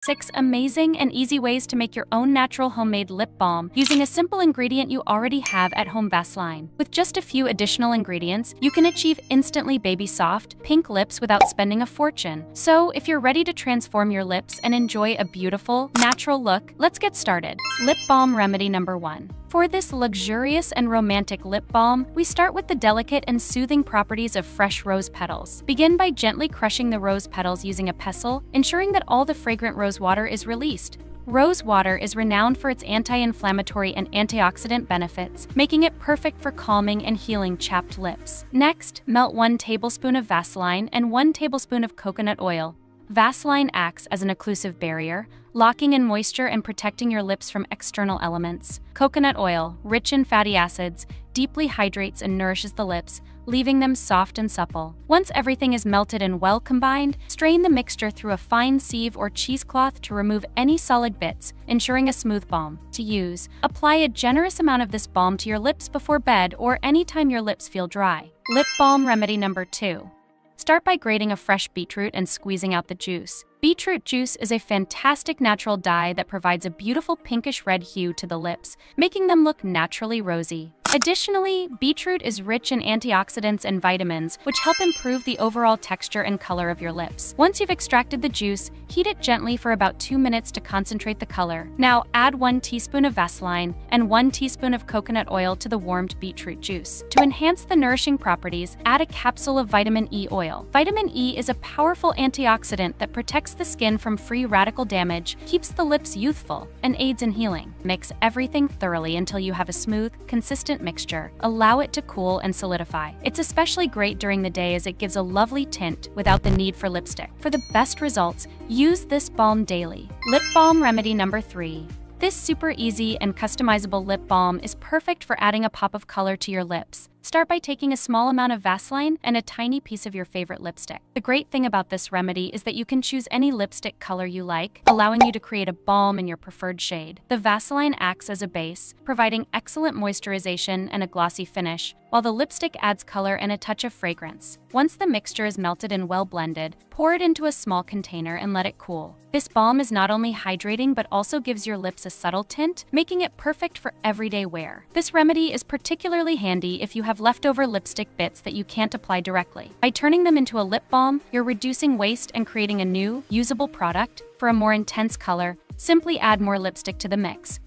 6 amazing and easy ways to make your own natural homemade lip balm using a simple ingredient you already have at home: Vaseline. With just a few additional ingredients, you can achieve instantly baby soft, pink lips without spending a fortune. So, if you're ready to transform your lips and enjoy a beautiful, natural look, let's get started. Lip balm remedy number 1. For this luxurious and romantic lip balm, we start with the delicate and soothing properties of fresh rose petals. Begin by gently crushing the rose petals using a pestle, ensuring that all the fragrant rose water is released. Rose water is renowned for its anti-inflammatory and antioxidant benefits, making it perfect for calming and healing chapped lips. Next, melt 1 tablespoon of Vaseline and 1 tablespoon of coconut oil. Vaseline acts as an occlusive barrier, locking in moisture and protecting your lips from external elements. Coconut oil, rich in fatty acids, deeply hydrates and nourishes the lips, leaving them soft and supple. Once everything is melted and well combined, strain the mixture through a fine sieve or cheesecloth to remove any solid bits, ensuring a smooth balm. To use, apply a generous amount of this balm to your lips before bed or anytime your lips feel dry. Lip balm remedy number 2. Start by grating a fresh beetroot and squeezing out the juice. Beetroot juice is a fantastic natural dye that provides a beautiful pinkish-red hue to the lips, making them look naturally rosy. Additionally, beetroot is rich in antioxidants and vitamins, which help improve the overall texture and color of your lips. Once you've extracted the juice, heat it gently for about 2 minutes to concentrate the color. Now, add 1 teaspoon of Vaseline and 1 teaspoon of coconut oil to the warmed beetroot juice. To enhance the nourishing properties, add a capsule of vitamin E oil. Vitamin E is a powerful antioxidant that protects the skin from free radical damage, keeps the lips youthful, and aids in healing. Mix everything thoroughly until you have a smooth, consistent mixture. Allow it to cool and solidify. It's especially great during the day as it gives a lovely tint without the need for lipstick. For the best results, use this balm daily. Lip balm remedy number 3. This super easy and customizable lip balm is perfect for adding a pop of color to your lips. Start by taking a small amount of Vaseline and a tiny piece of your favorite lipstick. The great thing about this remedy is that you can choose any lipstick color you like, allowing you to create a balm in your preferred shade. The Vaseline acts as a base, providing excellent moisturization and a glossy finish, while the lipstick adds color and a touch of fragrance. Once the mixture is melted and well blended, pour it into a small container and let it cool. This balm is not only hydrating but also gives your lips a subtle tint, making it perfect for everyday wear. This remedy is particularly handy if you have leftover lipstick bits that you can't apply directly. By turning them into a lip balm, you're reducing waste and creating a new, usable product. For a more intense color, simply add more lipstick to the mix.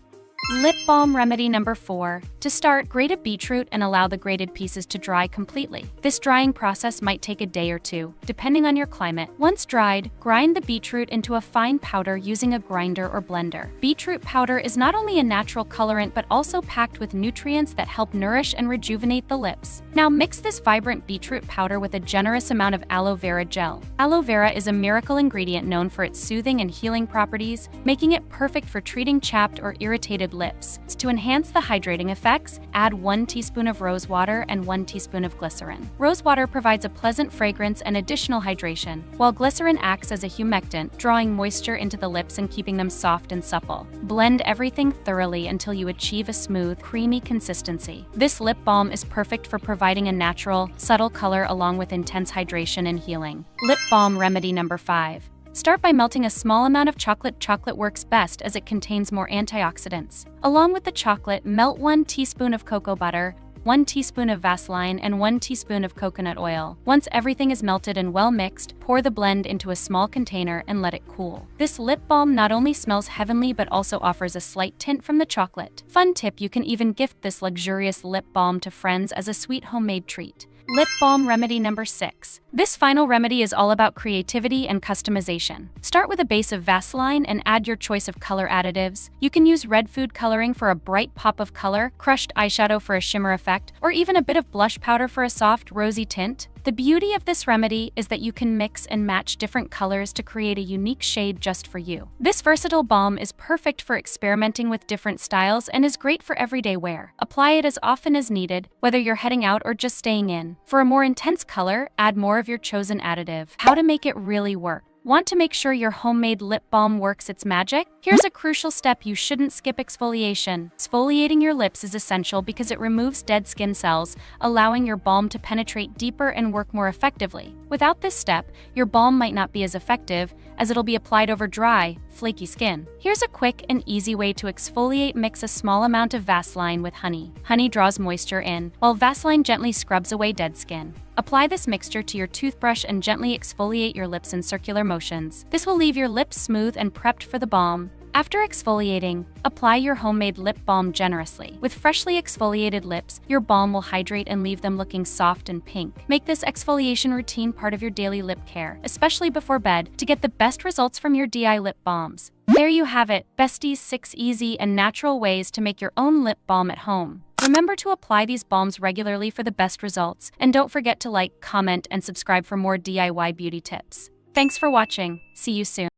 Lip balm remedy number 4. To start, grate a beetroot and allow the grated pieces to dry completely. This drying process might take a day or 2, depending on your climate. Once dried, grind the beetroot into a fine powder using a grinder or blender. Beetroot powder is not only a natural colorant but also packed with nutrients that help nourish and rejuvenate the lips. Now mix this vibrant beetroot powder with a generous amount of aloe vera gel. Aloe vera is a miracle ingredient known for its soothing and healing properties, making it perfect for treating chapped or irritated lips. To enhance the hydrating effects, add 1 teaspoon of rose water and 1 teaspoon of glycerin. Rose water provides a pleasant fragrance and additional hydration, while glycerin acts as a humectant, drawing moisture into the lips and keeping them soft and supple. Blend everything thoroughly until you achieve a smooth, creamy consistency. This lip balm is perfect for providing a natural, subtle color along with intense hydration and healing. Lip balm remedy number 5. Start by melting a small amount of chocolate. Chocolate works best as it contains more antioxidants. Along with the chocolate, melt 1 teaspoon of cocoa butter, 1 teaspoon of Vaseline, and 1 teaspoon of coconut oil. Once everything is melted and well mixed, pour the blend into a small container and let it cool. This lip balm not only smells heavenly but also offers a slight tint from the chocolate. Fun tip: you can even gift this luxurious lip balm to friends as a sweet homemade treat. Lip balm remedy number 6. This final remedy is all about creativity and customization. Start with a base of Vaseline and add your choice of color additives. You can use red food coloring for a bright pop of color, crushed eyeshadow for a shimmer effect, or even a bit of blush powder for a soft, rosy tint. The beauty of this remedy is that you can mix and match different colors to create a unique shade just for you. This versatile balm is perfect for experimenting with different styles and is great for everyday wear. Apply it as often as needed, whether you're heading out or just staying in. For a more intense color, add more of your chosen additive. How to make it really work. Want to make sure your homemade lip balm works its magic? Here's a crucial step you shouldn't skip: exfoliation. Exfoliating your lips is essential because it removes dead skin cells, allowing your balm to penetrate deeper and work more effectively. Without this step, your balm might not be as effective, as it'll be applied over dry, flaky skin. Here's a quick and easy way to exfoliate. Mix a small amount of Vaseline with honey. Honey draws moisture in, while Vaseline gently scrubs away dead skin. Apply this mixture to your toothbrush and gently exfoliate your lips in circular motions. This will leave your lips smooth and prepped for the balm. After exfoliating, apply your homemade lip balm generously. With freshly exfoliated lips, your balm will hydrate and leave them looking soft and pink. Make this exfoliation routine part of your daily lip care, especially before bed, to get the best results from your DIY lip balms. There you have it, besties, 6 easy and natural ways to make your own lip balm at home. Remember to apply these balms regularly for the best results, and don't forget to like, comment, and subscribe for more DIY beauty tips. Thanks for watching. See you soon.